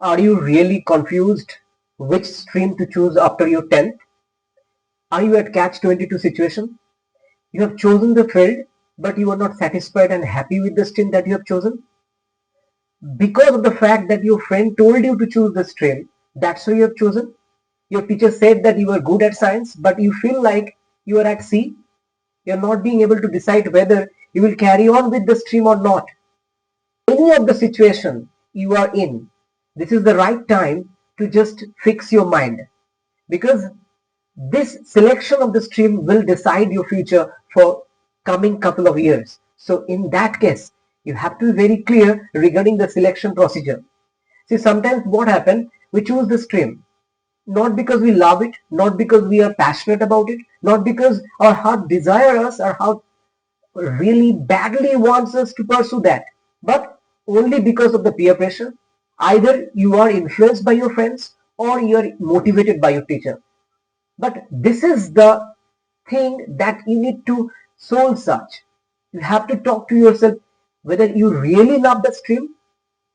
Are you really confused which stream to choose after your 10th? Are you at catch-22 situation? You have chosen the field, but you are not satisfied and happy with the stream that you have chosen? Because of the fact that your friend told you to choose the stream, that's why you have chosen? Your teacher said that you were good at science, but you feel like you are at sea? You are not being able to decide whether you will carry on with the stream or not. Any of the situation you are in, this is the right time to just fix your mind, because this selection of the stream will decide your future for coming couple of years. So in that case, you have to be very clear regarding the selection procedure. See, sometimes what happens, we choose the stream not because we love it, not because we are passionate about it, not because our heart desires us, our heart really badly wants us to pursue that, but only because of the peer pressure. Either you are influenced by your friends or you are motivated by your teacher. But this is the thing that you need to soul search. You have to talk to yourself whether you really love the stream,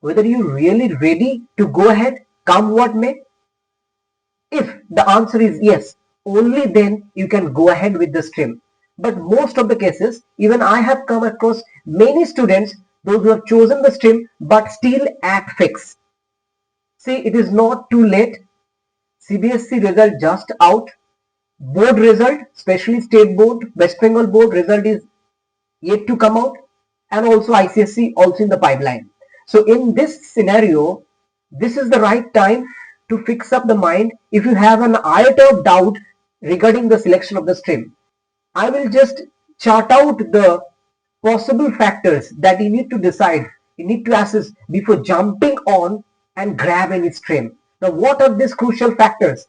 whether you're really ready to go ahead, come what may. If the answer is yes, only then you can go ahead with the stream. But most of the cases, even I have come across many students, those who have chosen the stream but still at fix. See, it is not too late. CBSE result just out. Board result, especially state board, West Bengal board result is yet to come out, and also ICSE also in the pipeline. So in this scenario, this is the right time to fix up the mind. If you have an iota of doubt regarding the selection of the stream, I will just chart out the possible factors that you need to decide, you need to assess before jumping on and grab any stream. Now, what are these crucial factors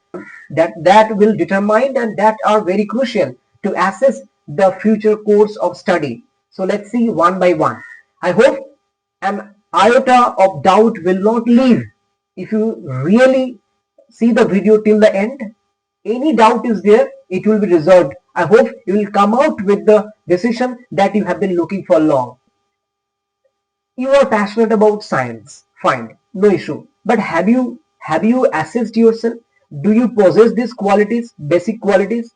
that will determine and that are very crucial to assess the future course of study? So let's see one by one. I hope an iota of doubt will not leave if you really see the video till the end. Any doubt is there, it will be resolved. I hope you will come out with the decision that you have been looking for long. You are passionate about science, fine, no issue. But have you assessed yourself? Do you possess these qualities, basic qualities?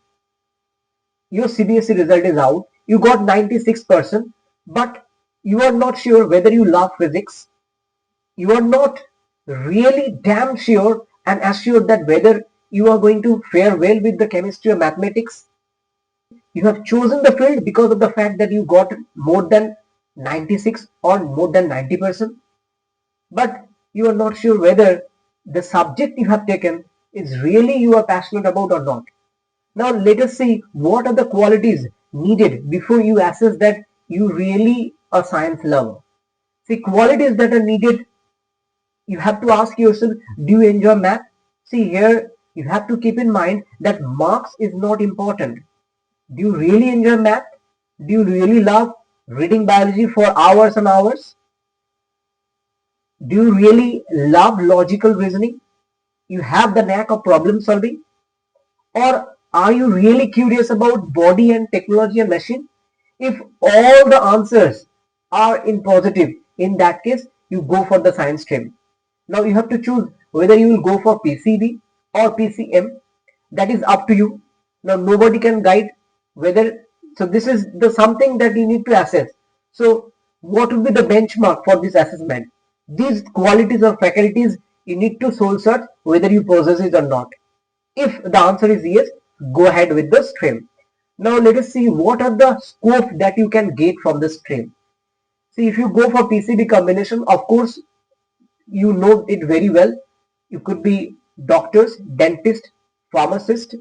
Your CBSE result is out. You got 96%, but you are not sure whether you love physics. You are not really damn sure and assured that whether you are going to fare well with the chemistry or mathematics. You have chosen the field because of the fact that you got more than 96 or more than 90%, but you are not sure whether the subject you have taken is really you are passionate about or not. Now let us see what are the qualities needed before you assess that you really a science lover. See, qualities that are needed, you have to ask yourself, do you enjoy math? See, here you have to keep in mind that marks is not important. Do you really enjoy math? Do you really love reading biology for hours and hours? Do you really love logical reasoning? You have the knack of problem solving? Or are you really curious about body and technology and machine? If all the answers are in positive, in that case, you go for the science stream. Now you have to choose whether you will go for PCB or PCM. That is up to you. Now nobody can guide whether, so this is the something that you need to assess. So what would be the benchmark for this assessment? These qualities or faculties you need to soul search whether you possess it or not. If the answer is yes, go ahead with the stream. Now let us see what are the scope that you can get from the stream. See, if you go for PCB combination, of course you know it very well. You could be doctors, dentist, pharmacist,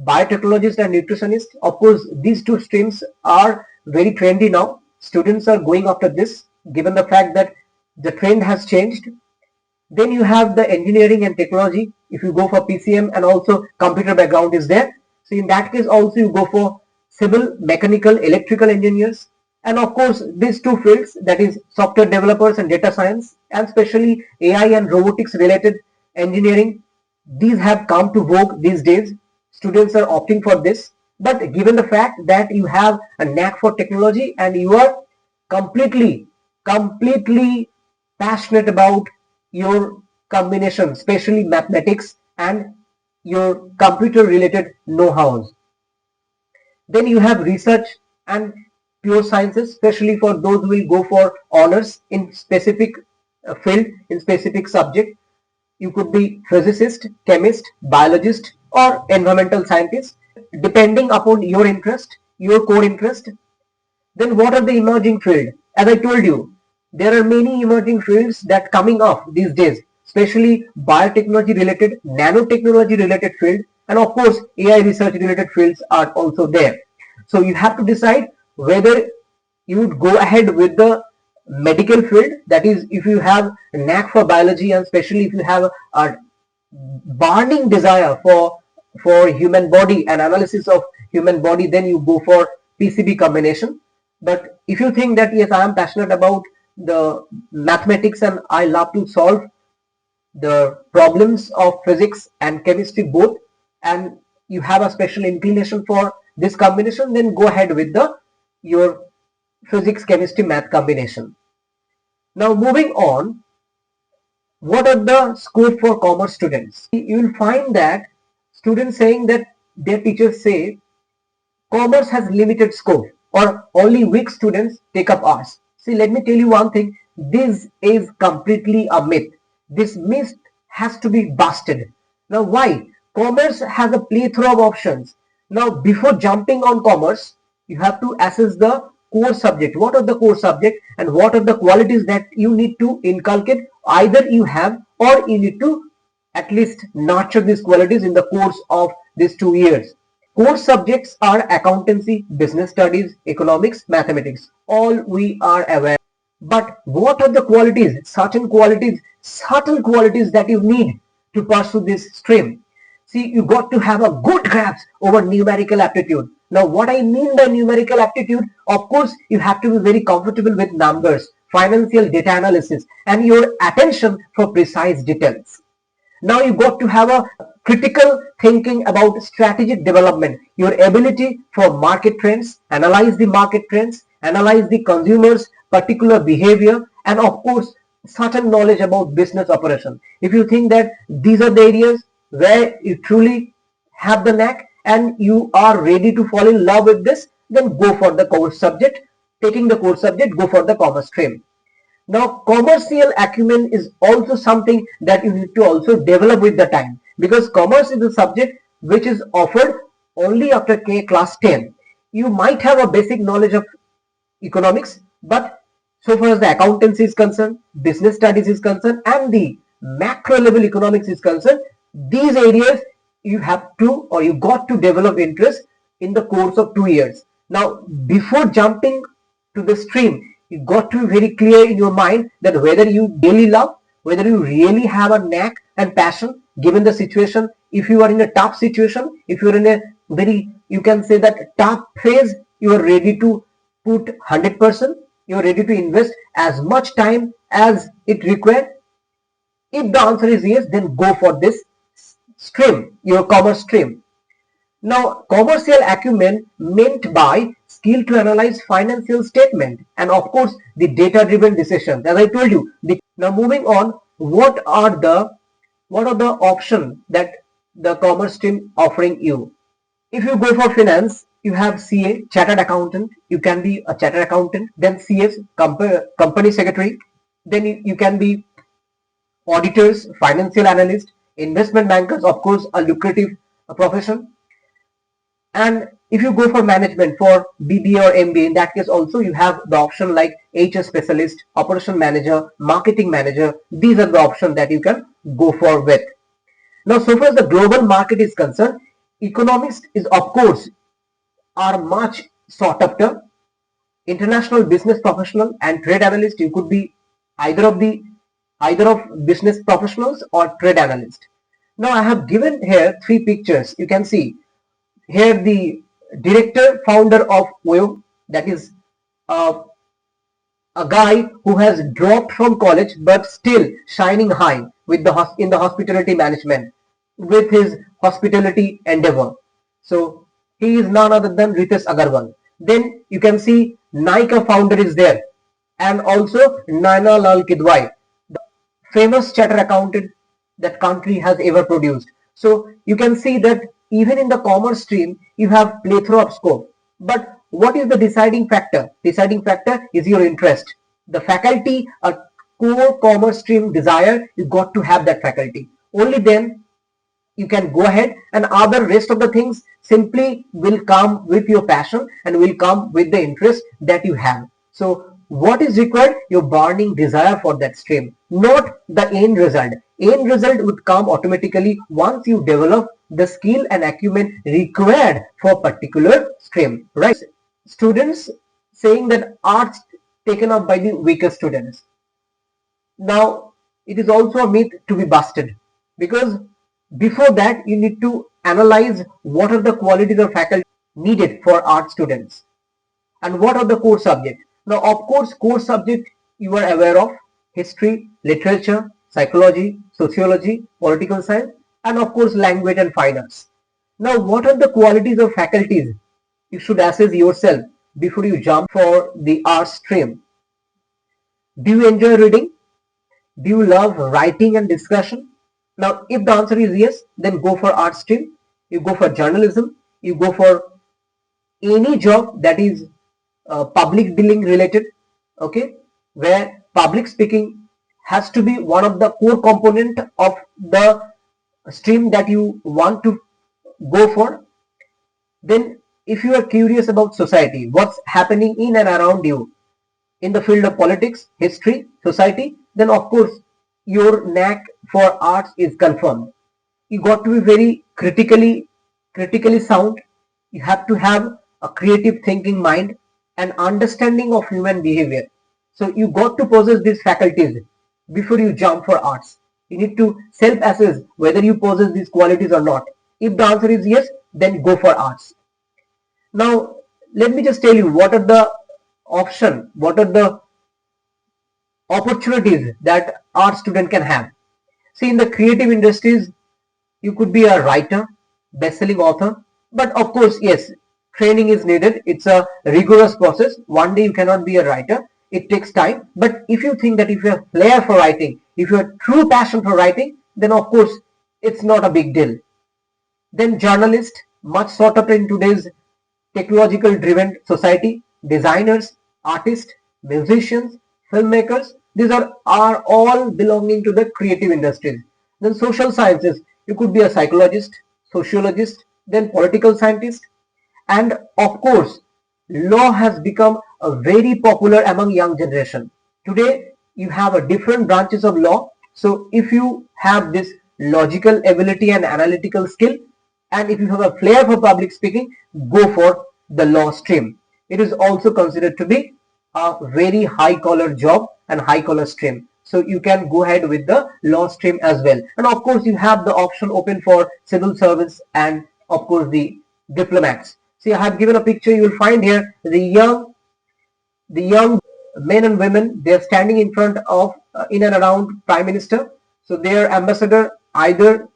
biotechnologist and nutritionist. Of course, these two streams are very trendy now. Students are going after this given the fact that the trend has changed. Then you have the engineering and technology. If you go for PCM and also computer background is there. So in that case also you go for civil, mechanical, electrical engineers. And of course these two fields, that is software developers and data science, and especially AI and robotics related engineering, these have come to vogue these days. Students are opting for this. But given the fact that you have a knack for technology and you are completely passionate about your combination, especially mathematics and your computer related know-hows. Then you have research and pure sciences, especially for those who will go for honors in specific field, in specific subject. You could be physicist, chemist, biologist, or environmental scientist, depending upon your interest, your core interest. Then what are the emerging field? As I told you, there are many emerging fields that coming up these days, especially biotechnology related, nanotechnology related field, and of course AI research related fields are also there. So you have to decide whether you would go ahead with the medical field, that is if you have a knack for biology and especially if you have a burning desire for human body and analysis of human body, then you go for PCB combination. But if you think that yes, I am passionate about the mathematics and I love to solve the problems of physics and chemistry both, and you have a special inclination for this combination, then go ahead with the your physics chemistry math combination. Now moving on, what are the scope for commerce students? You will find that students saying that their teachers say commerce has limited scope or only weak students take up arts. See, let me tell you one thing. This is completely a myth. This myth has to be busted. Now, why? Commerce has a plethora of options. Now, before jumping on commerce, you have to assess the core subject. What are the core subject and what are the qualities that you need to inculcate? Either you have or you need to at least nurture these qualities in the course of these 2 years. Core subjects are accountancy, business studies, economics, mathematics. All we are aware. But what are the qualities, certain qualities, subtle qualities that you need to pursue this stream? See, you got to have a good grasp over numerical aptitude. Now, what I mean by numerical aptitude, of course, you have to be very comfortable with numbers, financial data analysis, and your attention for precise details. Now you got to have a critical thinking about strategic development, your ability for market trends, analyze the market trends, analyze the consumer's particular behavior, and of course certain knowledge about business operation. If you think that these are the areas where you truly have the knack and you are ready to fall in love with this, then go for the core subject. Taking the core subject, go for the commerce stream. Now, commercial acumen is also something that you need to also develop with the time, because commerce is a subject which is offered only after class 10. You might have a basic knowledge of economics, but so far as the accountancy is concerned, business studies is concerned, and the macro level economics is concerned, these areas you have to or you got to develop interest in the course of 2 years. Now, before jumping to the stream, you got to be very clear in your mind that whether you really love, whether you really have a knack and passion given the situation. If you are in a tough situation, if you are in a very, you can say that tough phase, you are ready to put 100%, you are ready to invest as much time as it required. If the answer is yes, then go for this stream, your commerce stream. Now, commercial acumen meant by skill to analyze financial statement and of course the data-driven decisions. As I told you. Now, moving on, what are the options that the commerce stream offering you? If you go for finance, you have CA, chartered accountant. You can be a chartered accountant. Then CS, company secretary. Then you can be auditors, financial analyst, investment bankers. Of course, a lucrative profession. And if you go for management for BBA or MBA, in that case also you have the option like HR specialist, operation manager, marketing manager. These are the options that you can go for with. Now, so far as the global market is concerned, economists is of course are much sought after. International business professional and trade analyst, you could be either of business professionals or trade analyst. Now, I have given here 3 pictures. You can see here the director founder of Wave, that is a guy who has dropped from college but still shining high with in the hospitality management with his hospitality endeavor. So he is none other than Ritesh Agarwal. Then you can see Nykaa founder is there, and also Naina Lal Kidwai, famous charter accountant that country has ever produced. So you can see that even in the commerce stream, you have plethora of scope. But what is the deciding factor? Deciding factor is your interest. The faculty, a core commerce stream desire, you got to have that faculty. Only then you can go ahead, and other rest of the things simply will come with your passion and will come with the interest that you have. So what is required? Your burning desire for that stream, not the end result. End result would come automatically once you develop the skill and acumen required for particular stream, right? Students saying that arts taken up by the weaker students. Now it is also a myth to be busted, because before that you need to analyze what are the qualities of faculty needed for art students and what are the core subjects. Now of course core subject you are aware of: history, literature, psychology, sociology, political science, and of course language and fine arts. Now what are the qualities of faculties you should assess yourself before you jump for the art stream? Do you enjoy reading? Do you love writing and discussion? Now, if the answer is yes, then go for art stream. You go for journalism. You go for any job that is public dealing related, okay, where public speaking has to be one of the core component of the stream that you want to go for. Then, if you are curious about society, what's happening in and around you, in the field of politics, history, society, then of course your knack for arts is confirmed. You got to be very critically sound. You have to have a creative thinking mind and understanding of human behavior. So you got to possess these faculties before you jump for arts. You need to self-assess whether you possess these qualities or not. If the answer is yes, then go for arts. Now let me just tell you what are the what are the opportunities that art student can have. See, in the creative industries, you could be a writer, best-selling author, but of course, yes, training is needed. It's a rigorous process. One day you cannot be a writer. It takes time. But if you think that if you have flair for writing, if you have true passion for writing, then of course, it's not a big deal. Then journalist, much sought after in today's technological driven society. Designers, artists, musicians, filmmakers, these are all belonging to the creative industries. Then social sciences, you could be a psychologist, sociologist, then political scientist, and of course law has become a very popular among young generation. Today you have a different branches of law. So if you have this logical ability and analytical skill, and if you have a flair for public speaking, go for the law stream. It is also considered to be a very high collar job and high collar stream. So you can go ahead with the law stream as well. And of course you have the option open for civil service and of course the diplomats. See, I have given a picture. You will find here the young men and women. They are standing in front of in and around Prime Minister. So they are ambassador, either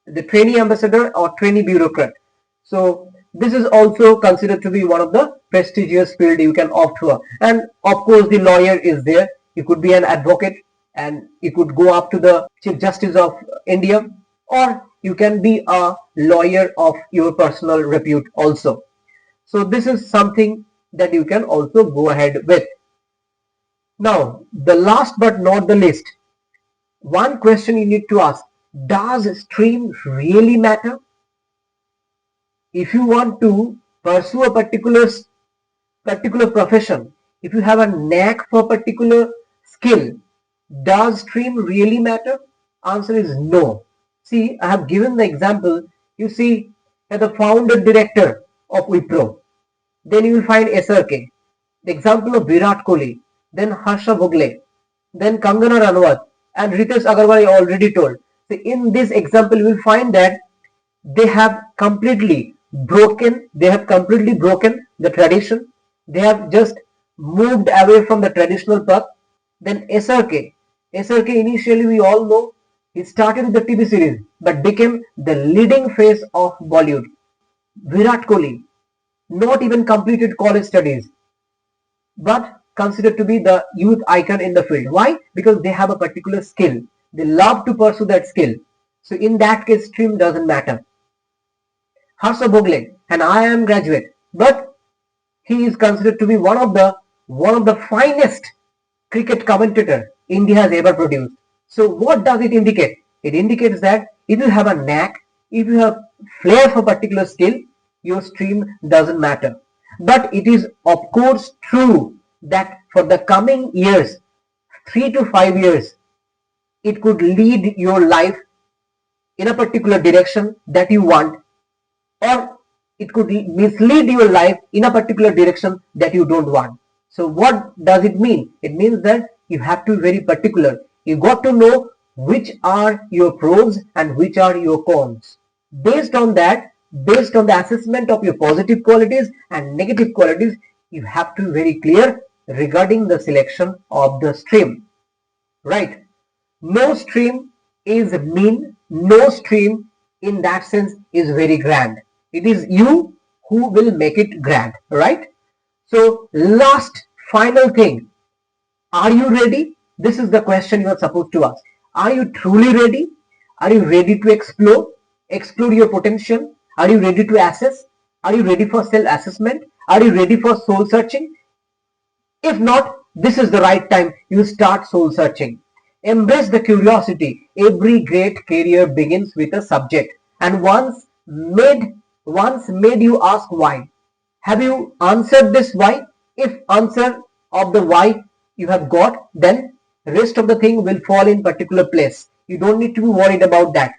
the trainee ambassador or trainee bureaucrat. So this is also considered to be one of the prestigious field you can opt for. And of course the lawyer is there. You could be an advocate and you could go up to the Chief Justice of India, or you can be a lawyer of your personal repute also. So this is something that you can also go ahead with. Now, the last but not the least, one question you need to ask: does stream really matter? If you want to pursue a particular profession, if you have a knack for a particular skill, does stream really matter? Answer is no. See, I have given the example. You see, at the founder director of Wipro, then you will find SRK, the example of Virat Kohli, then Harsha Bhogle, then Kangana Ranawat, and Ritesh Agarwal I already told. So in this example, you will find that they have completely broken the tradition. They have just moved away from the traditional path. Then SRK initially we all know he started with the TV series but became the leading face of Bollywood. Virat Kohli not even completed college studies but considered to be the youth icon in the field. Why? Because they have a particular skill. they love to pursue that skill. So in that case, stream doesn't matter. Harsha Bhogle, and I am graduate, but he is considered to be one of the finest cricket commentator India has ever produced. So what does it indicate? It indicates that if you have a knack, if you have flair for particular skill, your stream doesn't matter. But it is of course true that for the coming years, 3 to 5 years, it could lead your life in a particular direction that you want, or it could mislead your life in a particular direction that you don't want. So what does it mean? It means that you have to be very particular. You got to know which are your pros and which are your cons. Based on that, based on the assessment of your positive qualities and negative qualities, you have to be very clear regarding the selection of the stream. Right? No stream is mean, no stream in that sense is very grand. It is you who will make it grand, right? So last final thing, are you ready? This is the question you are supposed to ask. Are you truly ready? Are you ready to explore your potential? Are you ready to assess? Are you ready for self-assessment? Are you ready for soul searching? If not, this is the right time you start soul searching. Embrace the curiosity. Every great career begins with a subject, and once made you ask why. Have you answered this why? If answer of the why you have got, then rest of the thing will fall in particular place. You don't need to be worried about that.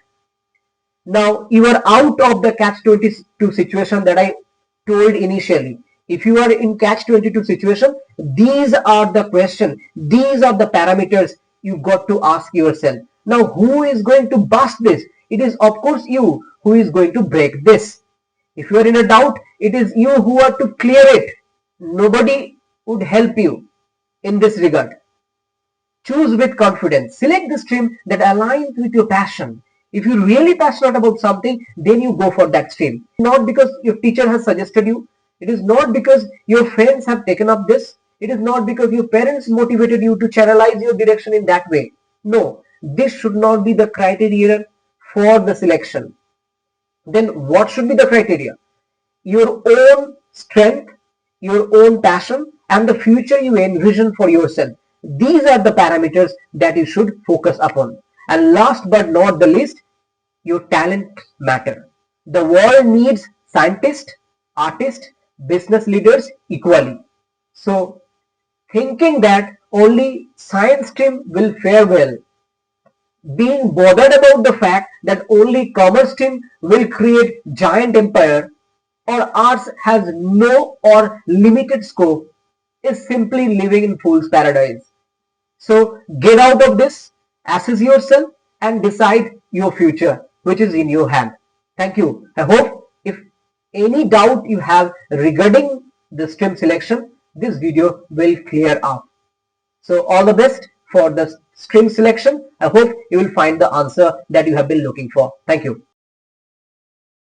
Now you are out of the catch-22 situation that I told initially. If you are in catch-22 situation, these are the questions, these are the parameters you got to ask yourself. Now who is going to bust this? It is of course you who is going to break this. If you are in a doubt, it is you who are to clear it. Nobody would help you in this regard. Choose with confidence. Select the stream that aligns with your passion. If you're really passionate about something, then you go for that stream. Not because your teacher has suggested you. It is not because your friends have taken up this. It is not because your parents motivated you to channelize your direction in that way. No, this should not be the criteria for the selection. Then what should be the criteria? Your own strength, your own passion, and the future you envision for yourself. These are the parameters that you should focus upon. And last but not the least, your talent matter. The world needs scientists, artists, business leaders equally. So thinking that only science stream will fare well, being bothered about the fact that only commerce stream will create giant empire, or arts has no or limited scope, is simply living in fool's paradise. So get out of this, assess yourself, and decide your future, which is in your hand. Thank you. I hope if any doubt you have regarding the stream selection, this video will clear up. So all the best for the stream selection. I hope you will find the answer that you have been looking for. Thank you.